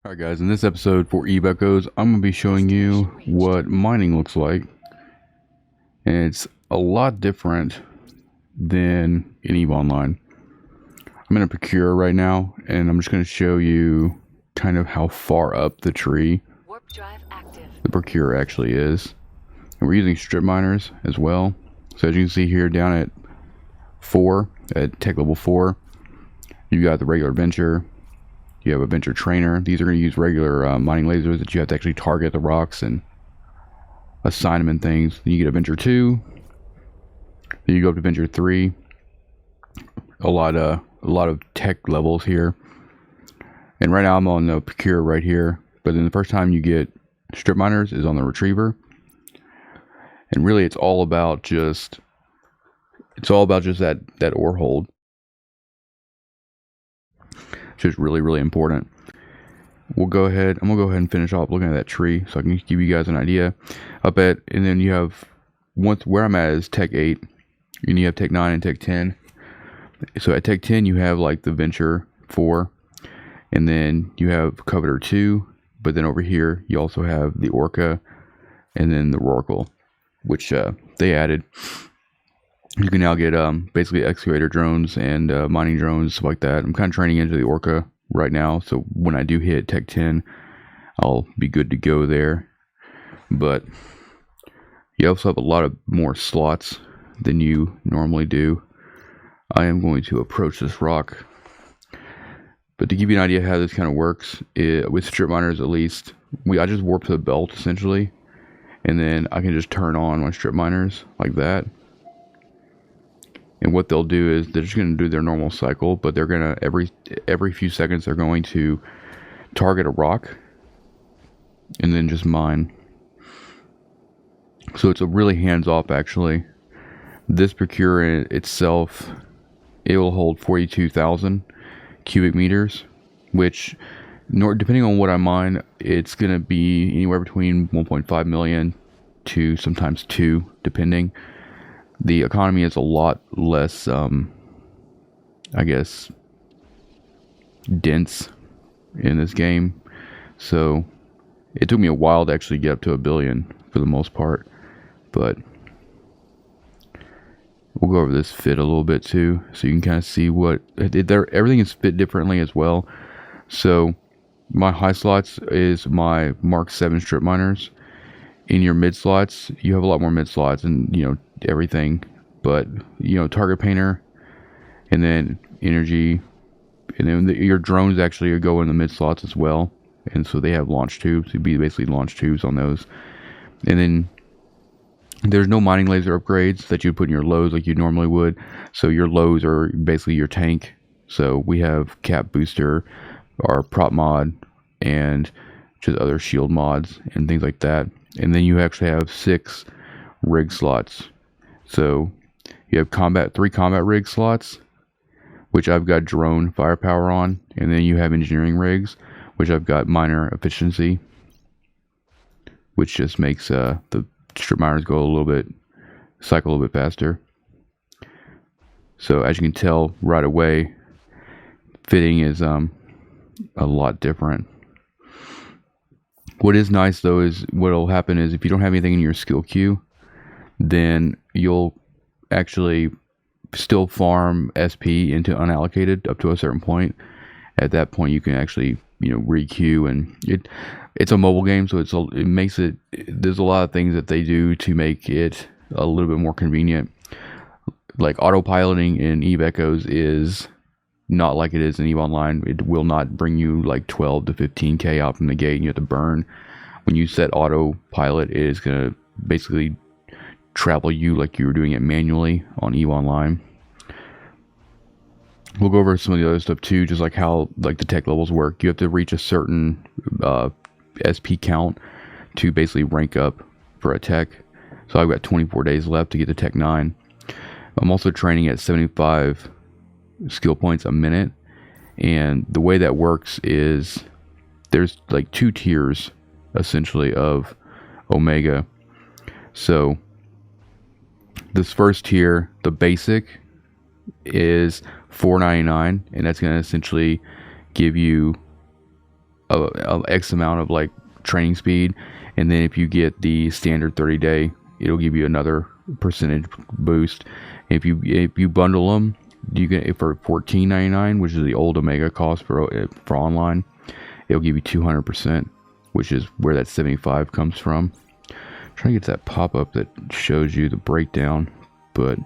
Alright guys, in this episode for eBeckos, I'm going to be showing you what mining looks like. And it's a lot different than in EVE Online. I'm in a Procure right now, and I'm just going to show you kind of how far up the tree the Procure actually is. And we're using strip miners as well. So as you can see here down at 4, at tech level 4, you got the regular Venture. You have a Venture Trainer. These are going to use regular mining lasers that you have to actually target the rocks and assign them and things. Then you get a Venture 2. Then you go up to Venture 3. A lot of tech levels here. And right now I'm on the Procure right here. But then the first time you get strip miners is on the Retriever. And really it's all about just that ore hold. Just really important. I'm gonna go ahead and finish off looking at that tree so I can give you guys an idea. And then you have, where I'm at is Tech 8, and you have Tech 9 and Tech 10. So at Tech 10 you have like the Venture 4, and then you have Coveter 2, but then over here you also have the Orca, and then the Rorqual, which they added. You can now get basically excavator drones and mining drones, stuff like that. I'm kind of training into the Orca right now, so when I do hit Tech 10, I'll be good to go there. But you also have a lot of more slots than you normally do. I am going to approach this rock. But to give you an idea how this kind of works, with strip miners at least, I just warp to the belt essentially, and then I can just turn on my strip miners like that. And what they'll do is they're just going to do their normal cycle, but they're going to, every few seconds, they're going to target a rock and then just mine. So it's a really hands-off, actually. This Procure itself, it will hold 42,000 cubic meters, which, depending on what I mine, it's going to be anywhere between 1.5 million to sometimes 2, depending. The economy is a lot less, I guess, dense in this game. So it took me a while to actually get up to 1 billion for the most part. But we'll go over this fit a little bit too, so you can kind of see what everything is fit differently as well. So my high slots is my Mark 7 strip miners. In your mid slots, you have a lot more mid slots and, everything, but, target painter, and then energy, and then your drones actually go in the mid slots as well. And so they have launch tubes. It'd be basically launch tubes on those. And then there's no mining laser upgrades that you put in your lows like you normally would. So your lows are basically your tank. So we have cap booster, our prop mod, and just other shield mods and things like that. And then you actually have 6 rig slots. So you have 3 combat rig slots, which I've got drone firepower on. And then you have engineering rigs, which I've got miner efficiency, which just makes the strip miners cycle a little bit faster. So as you can tell right away, fitting is a lot different. What is nice though is what'll happen is if you don't have anything in your skill queue, then you'll actually still farm SP into unallocated up to a certain point. At that point, you can actually re-queue, and it's a mobile game, so it makes it. There's a lot of things that they do to make it a little bit more convenient. Like autopiloting in EVE Echoes is not like it is in EVE Online. It will not bring you like 12 to 15k out from the gate and you have to burn. When you set autopilot, it is going to basically travel you like you were doing it manually on EVE Online. We'll go over some of the other stuff too, just like how the tech levels work. You have to reach a certain SP count to basically rank up for a tech. So I've got 24 days left to get to Tech 9. I'm also training at 75 skill points a minute, and the way that works is there's like 2 tiers essentially of Omega. So this first tier, the basic, is $4.99, and that's going to essentially give you a X amount of like training speed, and then if you get the standard 30-day, it'll give you another percentage boost. If you bundle them, you get for $14.99, which is the old Omega cost for online. It'll give you 200%, which is where that 75 comes from. I'm trying to get that pop-up that shows you the breakdown, but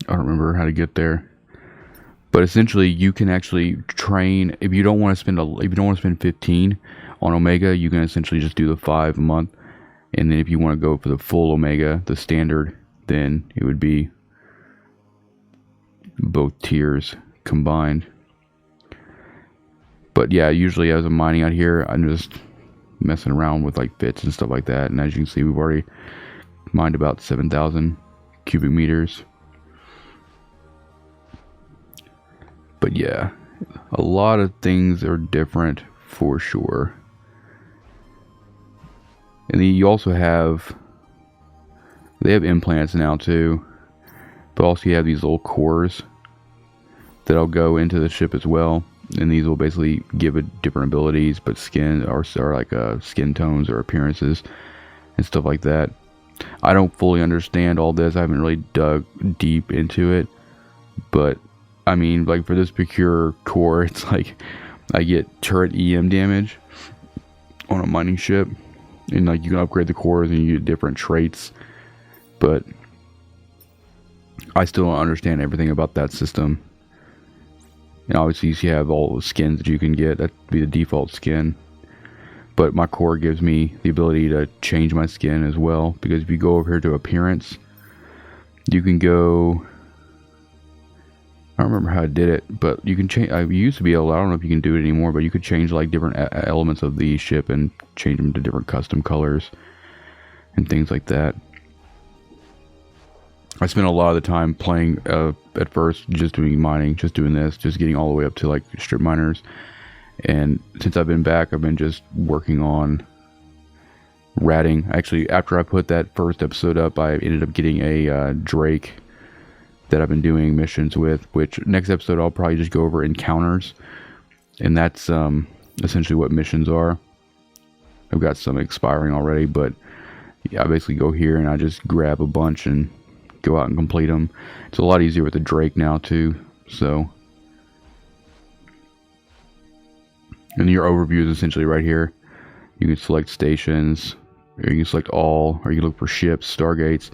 I don't remember how to get there. But essentially, you can actually train if you don't want to spend 15 on Omega. You can essentially just do the 5 a month, and then if you want to go for the full Omega, the standard, then it would be both tiers combined. But yeah, usually as I'm mining out here, I'm just messing around with like bits and stuff like that. And as you can see, we've already mined about 7,000 cubic meters. But yeah, a lot of things are different for sure. And then you also have, they have implants now too, but also you have these little cores that'll go into the ship as well. And these will basically give it different abilities, but skin or like skin tones or appearances and stuff like that. I don't fully understand all this. I haven't really dug deep into it, but I mean, like for this Procure core, it's like I get turret EM damage on a mining ship, and like you can upgrade the cores and you get different traits, but I still don't understand everything about that system. And obviously you have all the skins that you can get. That'd be the default skin. But my core gives me the ability to change my skin as well. Because if you go over here to appearance, you can go, I don't remember how I did it, but you can change. I used to be able, I don't know if you can do it anymore, but you could change like different elements of the ship and change them to different custom colors and things like that. I spent a lot of the time playing at first just doing mining, just doing this, just getting all the way up to like strip miners. And since I've been back, I've been just working on ratting. Actually, after I put that first episode up, I ended up getting a Drake that I've been doing missions with, which next episode I'll probably just go over encounters. And that's essentially what missions are. I've got some expiring already, but yeah, I basically go here and I just grab a bunch and go out and complete them. It's a lot easier with the Drake now too. So, and your overview is essentially right here. You can select stations, or you can select all, or you can look for ships, stargates,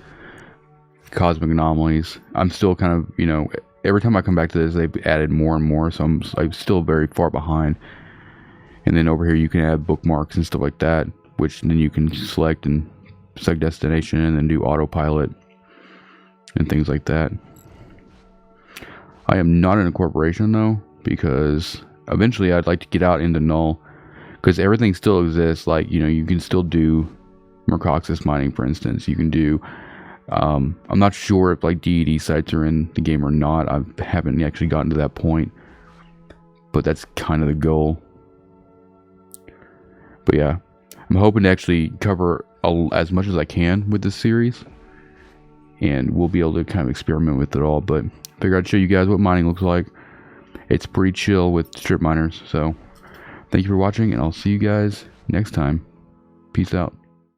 cosmic anomalies. I'm still kind of, you know, every time I come back to this, they've added more and more, so I'm still very far behind. And then over here you can add bookmarks and stuff like that, which then you can select destination and then do autopilot and things like that. I am not in a corporation though, because eventually I'd like to get out into null, because everything still exists. Like, you know, you can still do Mercoxis mining, for instance. You can do I'm not sure if like DED sites are in the game or not. I haven't actually gotten to that point, but that's kind of the goal. But yeah, I'm hoping to actually cover as much as I can with this series, and we'll be able to kind of experiment with it all. But I figured I'd show you guys what mining looks like. It's pretty chill with strip miners. So thank you for watching, and I'll see you guys next time. Peace out.